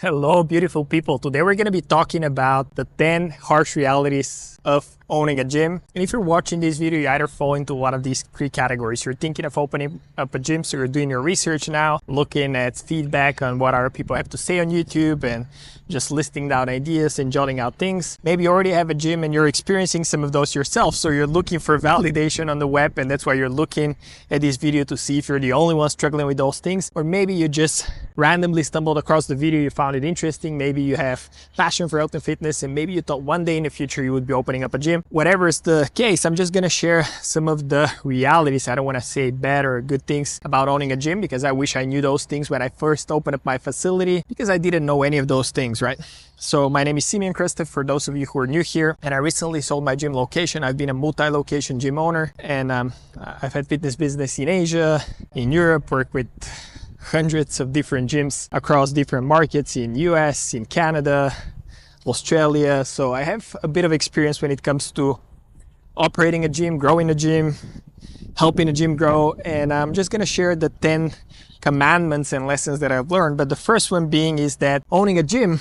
Hello, beautiful people. Today we're going to be talking about the 10 harsh realities of owning a gym. And if you're watching this video, you either fall into one of these three categories. You're thinking of opening up a gym, so you're doing your research now, looking at feedback on what other people have to say on YouTube and just listing down ideas and jotting out things. Maybe you already have a gym and you're experiencing some of those yourself, so you're looking for validation on the web, and that's why you're looking at this video to see if you're the only one struggling with those things. Or maybe you just randomly stumbled across the video, you found it interesting, maybe you have passion for health and fitness, and maybe you thought one day in the future you would be opening up a gym. Whatever is the case, I'm just gonna share some of the realities. I don't want to say bad or good things about owning a gym, because I wish I knew those things when I first opened up my facility, because I didn't know any of those things, right? So my name is Simeon Krastev, for those of you who are new here, and I recently sold my gym location. I've been a multi-location gym owner, and I've had fitness business in Asia, in Europe, worked with hundreds of different gyms across different markets in US, in Canada, Australia. So I have a bit of experience when it comes to operating a gym, growing a gym, helping a gym grow. And I'm just going to share the 10 commandments and lessons that I've learned. But the first one being is that owning a gym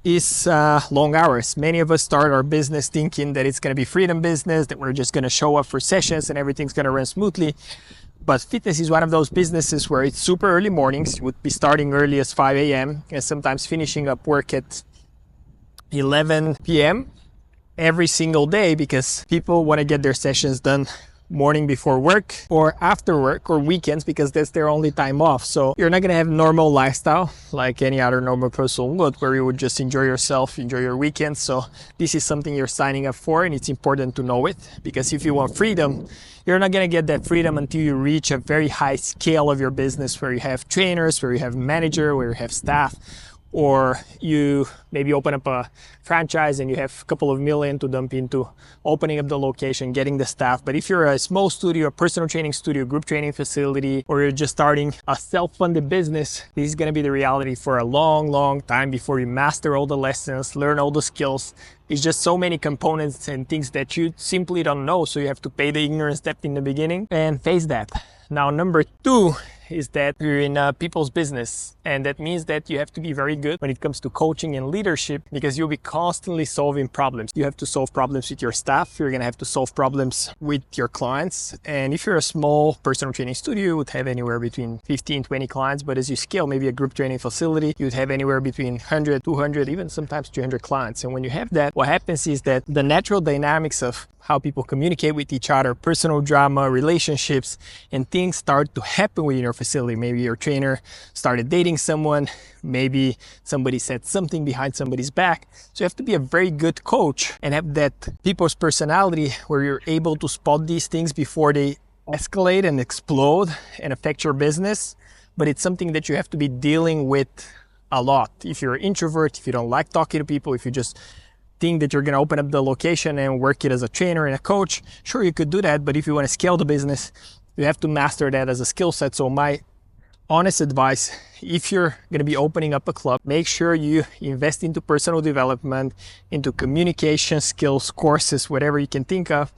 is long hours. Many of us start our business thinking that it's going to be freedom business, that we're just going to show up for sessions and everything's going to run smoothly. But fitness is one of those businesses where it's super early mornings. You would be starting early as 5 a.m. and sometimes finishing up work at 11 p.m. every single day, because people want to get their sessions done morning before work or after work or weekends, because that's their only time off. So you're not going to have normal lifestyle like any other normal person would, where you would just enjoy yourself, enjoy your weekends. So this is something you're signing up for, and it's important to know it, because if you want freedom, you're not going to get that freedom until you reach a very high scale of your business, where you have trainers, where you have manager, where you have staff, or you maybe open up a franchise and you have a couple of million to dump into opening up the location, getting the staff. But if you're a small studio, a personal training studio, group training facility, or you're just starting a self-funded business, this is going to be the reality for a long, long time before you master all the lessons, learn all the skills. It's just so many components and things that you simply don't know. So you have to pay the ignorance debt in the beginning and face that. Now, number two is that you're in people's business, and that means that you have to be very good when it comes to coaching and leadership, because you'll be constantly solving problems. You have to solve problems with your staff, you're going to have to solve problems with your clients. And if you're a small personal training studio, you would have anywhere between 15, 20 clients, but as you scale, maybe a group training facility, you'd have anywhere between 100, 200, even sometimes 300 clients. And when you have that, what happens is that the natural dynamics of how people communicate with each other, personal drama, relationships, and things start to happen within your facility. Maybe your trainer started dating someone, maybe somebody said something behind somebody's back. So you have to be a very good coach and have that people's personality where you're able to spot these things before they escalate and explode and affect your business. But it's something that you have to be dealing with a lot. If you're an introvert, if you don't like talking to people, if you just think that you're going to open up the location and work it as a trainer and a coach, sure, you could do that. But if you want to scale the business, you have to master that as a skill set. So my honest advice, if you're going to be opening up a club, make sure you invest into personal development, into communication skills, courses, whatever you can think of,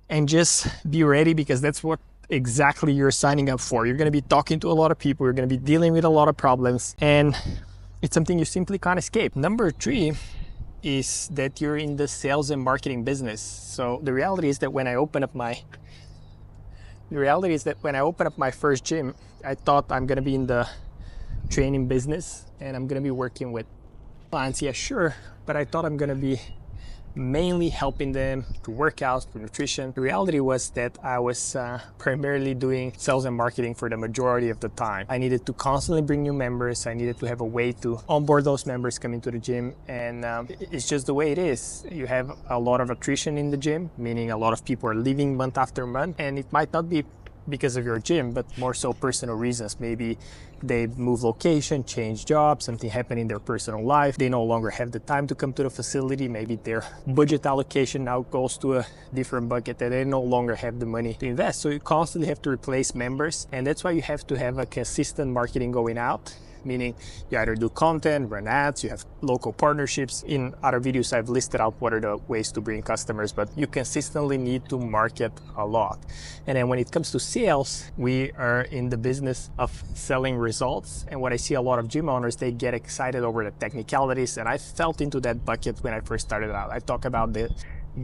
and just be ready, because that's what exactly you're signing up for. You're going to be talking to a lot of people, you're going to be dealing with a lot of problems, and it's something you simply can't escape. Number three is that you're in the sales and marketing business. So the reality is that when I opened up my first gym, I thought I'm going to be in the training business and I'm going to be working with clients. Yeah, sure. But I thought I'm going to be mainly helping them to work out, for nutrition. The reality was that I was primarily doing sales and marketing for the majority of the time. I needed to constantly bring new members. I needed to have a way to onboard those members coming to the gym. And it's just the way it is. You have a lot of attrition in the gym, meaning a lot of people are leaving month after month. And it might not be because of your gym, but more so personal reasons. Maybe they move location, change jobs, something happened in their personal life. They no longer have the time to come to the facility. Maybe their budget allocation now goes to a different bucket that they no longer have the money to invest. So you constantly have to replace members. And that's why you have to have a consistent marketing going out, meaning you either do content, run ads, you have local partnerships. In other videos, I've listed out what are the ways to bring customers, but you consistently need to market a lot. And then when it comes to sales, we are in the business of selling results. And what I see a lot of gym owners, they get excited over the technicalities. And I felt into that bucket when I first started out. I talk about the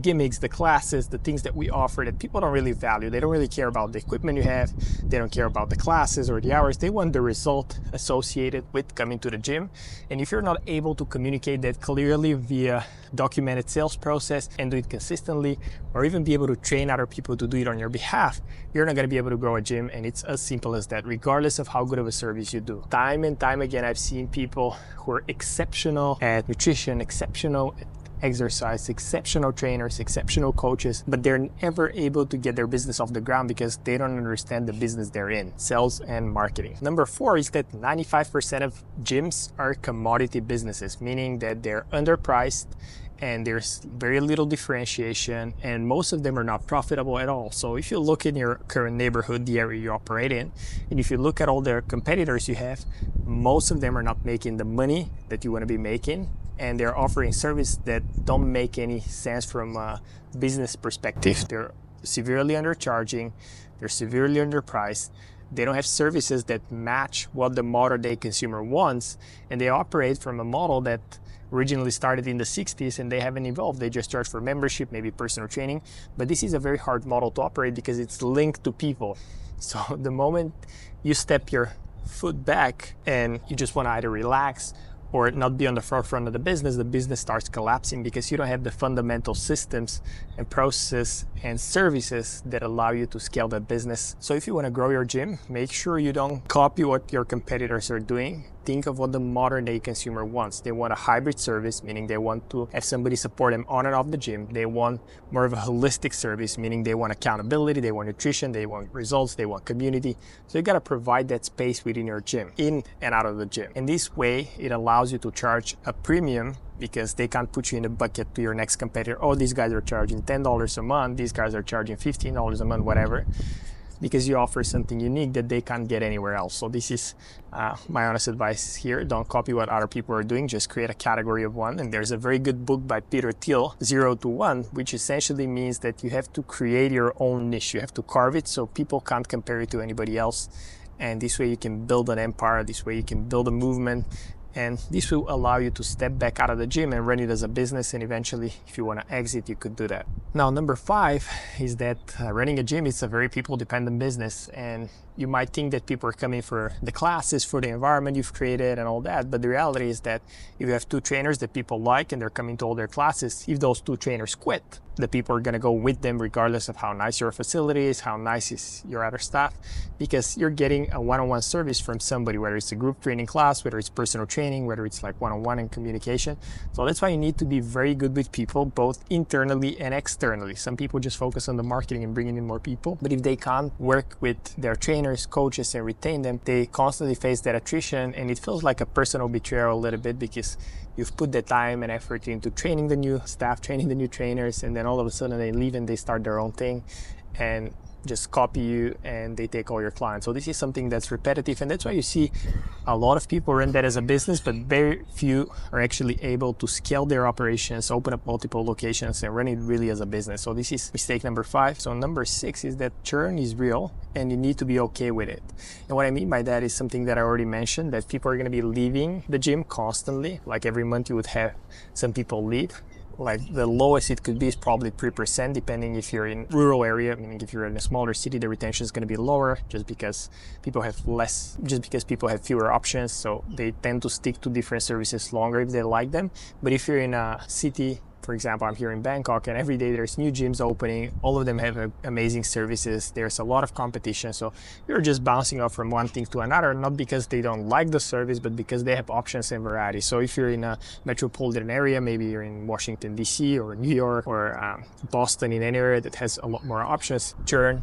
gimmicks, the classes, the things that we offer that people don't really value. They don't really care about the equipment you have. They don't care about the classes or the hours. They want the result associated with coming to the gym. And if you're not able to communicate that clearly via documented sales process and do it consistently, or even be able to train other people to do it on your behalf, you're not going to be able to grow a gym. And it's as simple as that, regardless of how good of a service you do. Time and time again, I've seen people who are exceptional at nutrition, exceptional at exercise, exceptional trainers, exceptional coaches, but they're never able to get their business off the ground because they don't understand the business they're in, sales and marketing. Number 4 is that 95% of gyms are commodity businesses, meaning that they're underpriced and there's very little differentiation, and most of them are not profitable at all. So if you look in your current neighborhood, the area you operate in, and if you look at all the competitors you have, most of them are not making the money that you want to be making, and they're offering service that don't make any sense from a business perspective. They're severely undercharging, they're severely underpriced, they don't have services that match what the modern day consumer wants, and they operate from a model that originally started in the 60s and they haven't evolved. They just charge for membership, maybe personal training, but this is a very hard model to operate because it's linked to people. So the moment you step your foot back and you just want to either relax or not be on the forefront of the business starts collapsing because you don't have the fundamental systems and processes and services that allow you to scale that business. So if you want to grow your gym, make sure you don't copy what your competitors are doing. Think of what the modern day consumer wants. They want a hybrid service, meaning they want to have somebody support them on and off the gym. They want more of a holistic service, meaning they want accountability, they want nutrition, they want results, they want community. So you got to provide that space within your gym, in and out of the gym. And this way, it allows you to charge a premium because they can't put you in a bucket to your next competitor. Oh, these guys are charging $10 a month. These guys are charging $15 a month, whatever. Because you offer something unique that they can't get anywhere else. So this is my honest advice here. Don't copy what other people are doing. Just create a category of one. And there's a very good book by Peter Thiel, 0 to 1, which essentially means that you have to create your own niche. You have to carve it so people can't compare it to anybody else. And this way you can build an empire. This way you can build a movement. And this will allow you to step back out of the gym and run it as a business. And eventually, if you want to exit, you could do that. Now, number 5 is that running a gym is a very people-dependent business. And you might think that people are coming for the classes, for the environment you've created and all that. But the reality is that if you have 2 trainers that people like and they're coming to all their classes, if those 2 trainers quit, the people are going to go with them regardless of how nice your facility is, how nice is your other staff, because you're getting a one-on-one service from somebody, whether it's a group training class, whether it's personal training, whether it's like one-on-one and communication. So that's why you need to be very good with people, both internally and externally. Some people just focus on the marketing and bringing in more people, but if they can't work with their trainers, coaches, and retain them, they constantly face that attrition, and it feels like a personal betrayal a little bit because you've put the time and effort into training the new staff, training the new trainers, and then all of a sudden they leave and they start their own thing and just copy you and they take all your clients. So this is something that's repetitive, and that's why you see a lot of people run that as a business, but very few are actually able to scale their operations, open up multiple locations, and run it really as a business. So this is mistake number 5. So number 6 is that churn is real and you need to be okay with it. And what I mean by that is something that I already mentioned, that people are going to be leaving the gym constantly. Like every month you would have some people leave. Like the lowest it could be is probably 3%, depending if you're in rural area, meaning if you're in a smaller city, the retention is going to be lower just because people have fewer options. So they tend to stick to different services longer if they like them. But if you're in a city, for example, I'm here in Bangkok, and every day there's new gyms opening. All of them have amazing services. There's a lot of competition. So you're just bouncing off from one thing to another, not because they don't like the service, but because they have options and variety. So if you're in a metropolitan area, maybe you're in Washington, D.C. or New York or Boston, in any area that has a lot more options, churn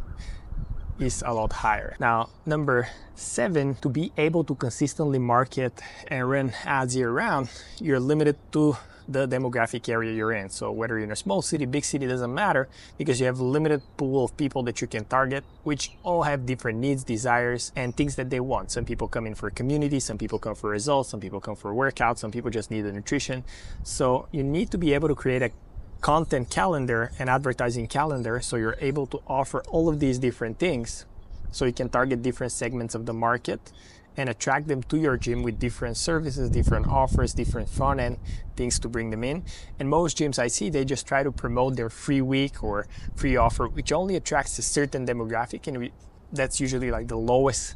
is a lot higher. Now, number 7, to be able to consistently market and run ads year round, you're limited to the demographic area you're in. So whether you're in a small city, big city, doesn't matter, because you have a limited pool of people that you can target, which all have different needs, desires, and things that they want. Some people come in for community, some people come for results, some people come for workouts, some people just need the nutrition. So you need to be able to create a content calendar and advertising calendar so you're able to offer all of these different things, so you can target different segments of the market and attract them to your gym with different services, different offers, different front end things to bring them in. And most gyms I see, they just try to promote their free week or free offer, which only attracts a certain demographic, and that's usually like the lowest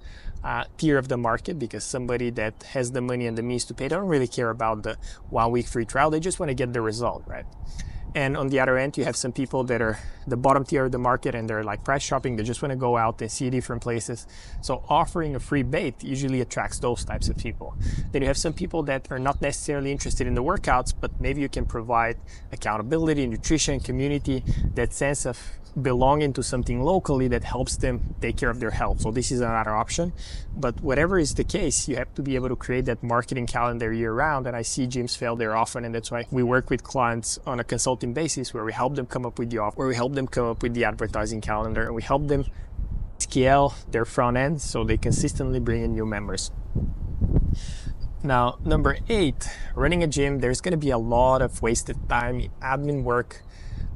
tier of the market, because somebody that has the money and the means to pay, they don't really care about the 1 week free trial. They just want to get the result, right? And on the other end, you have some people that are the bottom tier of the market and they're like price shopping. They just want to go out and see different places. So offering a free bait usually attracts those types of people. Then you have some people that are not necessarily interested in the workouts, but maybe you can provide accountability, nutrition, community, that sense of belonging to something locally that helps them take care of their health. So this is another option. But whatever is the case, you have to be able to create that marketing calendar year round. And I see gyms fail there often, and that's why we work with clients on a consulting basis, where we help them come up with the offer, where we help them come up with the advertising calendar, and we help them scale their front end so they consistently bring in new members. Now, number 8, running a gym, there's going to be a lot of wasted time, admin work,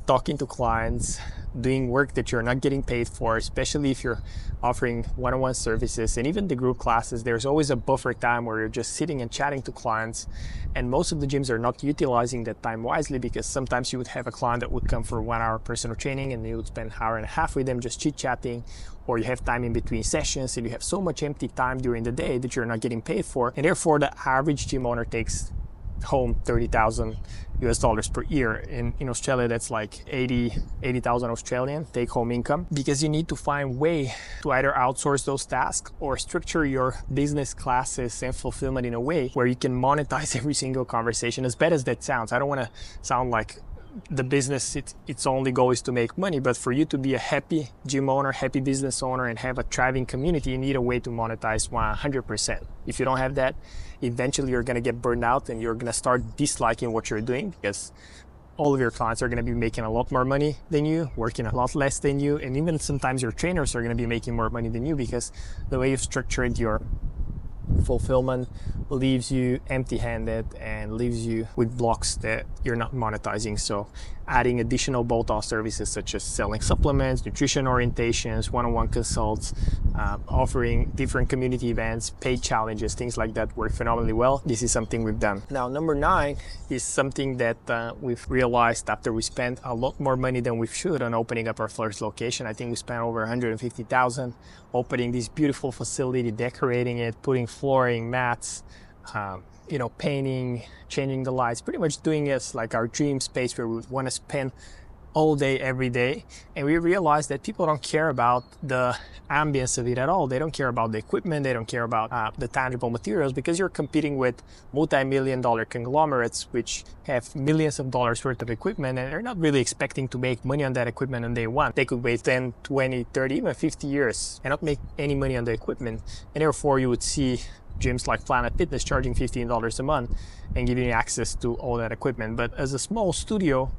talking to clients, doing work that you're not getting paid for, especially if you're offering one-on-one services. And even the group classes, there's always a buffer time where you're just sitting and chatting to clients. And most of the gyms are not utilizing that time wisely, because sometimes you would have a client that would come for 1 hour personal training and you would spend 1.5 hours with them just chit-chatting, or you have time in between sessions and you have so much empty time during the day that you're not getting paid for. And therefore the average gym owner takes home $30,000 per year. In Australia, that's like 80,000 Australian take home income, because you need to find way to either outsource those tasks or structure your business classes and fulfillment in a way where you can monetize every single conversation. As bad as that sounds, I don't want to sound like the business, its only goal is to make money, but for you to be a happy gym owner, happy business owner, and have a thriving community, you need a way to monetize 100%. If you don't have that, eventually you're going to get burned out and you're going to start disliking what you're doing, because all of your clients are going to be making a lot more money than you, working a lot less than you, and even sometimes your trainers are going to be making more money than you, because the way you've structured your fulfillment leaves you empty-handed and leaves you with blocks that you're not monetizing. So adding additional bolt-on services such as selling supplements, nutrition orientations, one-on-one consults, offering different community events, paid challenges, things like that work phenomenally well. This is something we've done. Now, number 9 is something that we've realized after we spent a lot more money than we should on opening up our first location. I think we spent over $150,000 opening this beautiful facility, decorating it, putting flooring, mats, painting, changing the lights, pretty much doing it like our dream space where we would want to spend all day, every day. And we realized that people don't care about the ambience of it at all. They don't care about the equipment. They don't care about the tangible materials, because you're competing with multi-million-dollar conglomerates which have millions of dollars worth of equipment, and they're not really expecting to make money on that equipment on day one. They could wait 10, 20, 30, even 50 years and not make any money on the equipment. And therefore you would see gyms like Planet Fitness charging $15 a month and giving you access to all that equipment. But as a small studio,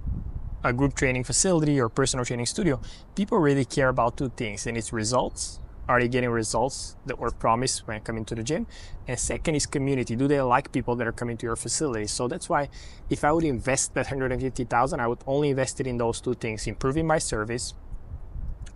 a group training facility or personal training studio, people really care about 2 things, and it's results. Are they getting results that were promised when coming to the gym? And second is community. Do they like people that are coming to your facility? So that's why if I would invest that $150,000, I would only invest it in those 2 things: improving my service,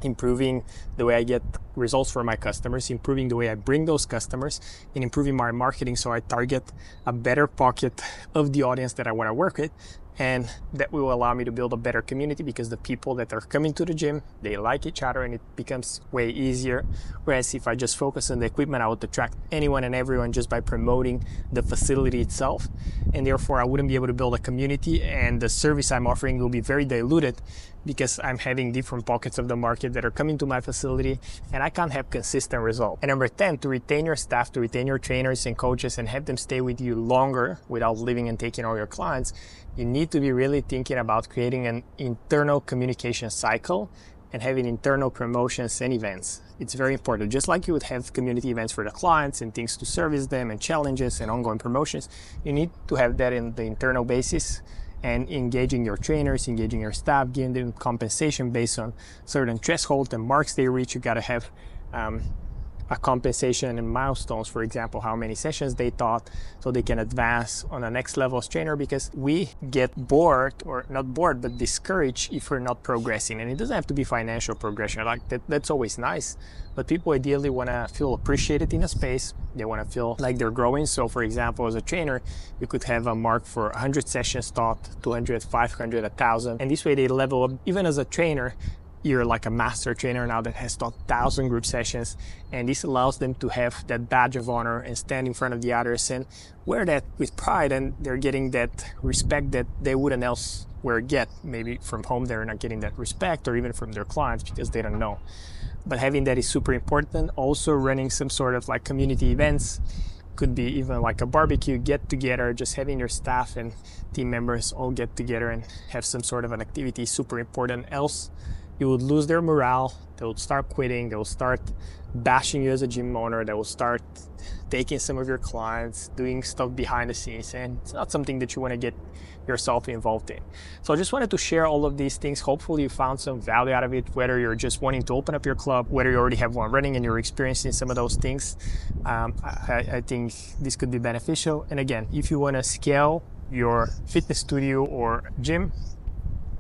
improving the way I get results for my customers, improving the way I bring those customers, and improving my marketing so I target a better pocket of the audience that I want to work with. And that will allow me to build a better community, because the people that are coming to the gym, they like each other and it becomes way easier. Whereas if I just focus on the equipment, I would attract anyone and everyone just by promoting the facility itself. And therefore I wouldn't be able to build a community, and the service I'm offering will be very diluted, because I'm having different pockets of the market that are coming to my facility and I can't have consistent results. And number 10, to retain your staff, to retain your trainers and coaches and have them stay with you longer without leaving and taking all your clients, you need to be really thinking about creating an internal communication cycle and having internal promotions and events. It's very important. Just like you would have community events for the clients and things to service them and challenges and ongoing promotions, you need to have that in the internal basis, and engaging your trainers, engaging your staff, giving them compensation based on certain thresholds and marks they reach. You got to have a compensation and milestones, for example, how many sessions they taught, so they can advance on the next level as trainer, because we get bored, or not bored, but discouraged if we're not progressing. And it doesn't have to be financial progression, like that's always nice, but people ideally want to feel appreciated in a space. They want to feel like they're growing. So for example, as a trainer, you could have a mark for 100 sessions taught, 200, 500, 1,000, and this way they level up. Even as a trainer, you're like a master trainer now that has taught 1,000 group sessions, and this allows them to have that badge of honor and stand in front of the others and wear that with pride, and they're getting that respect that they wouldn't elsewhere get. Maybe from home they're not getting that respect, or even from their clients, because they don't know. But having that is super important. Also running some sort of like community events, could be even like a barbecue get together, just having your staff and team members all get together and have some sort of an activity is super important. Else you would lose their morale, they would start quitting, they will start bashing you as a gym owner, they will start taking some of your clients, doing stuff behind the scenes, and it's not something that you want to get yourself involved in. So I just wanted to share all of these things. Hopefully you found some value out of it, whether you're just wanting to open up your club, whether you already have one running and you're experiencing some of those things. I think this could be beneficial. And again, if you want to scale your fitness studio or gym,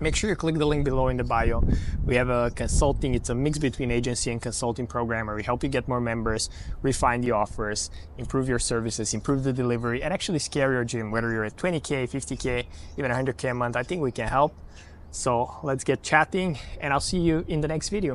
make sure you click the link below in the bio. We have a consulting, it's a mix between agency and consulting program where we help you get more members, refine the offers, improve your services, improve the delivery, and actually scale your gym, whether you're at 20K, 50K, even 100K a month. I think we can help. So let's get chatting, and I'll see you in the next video.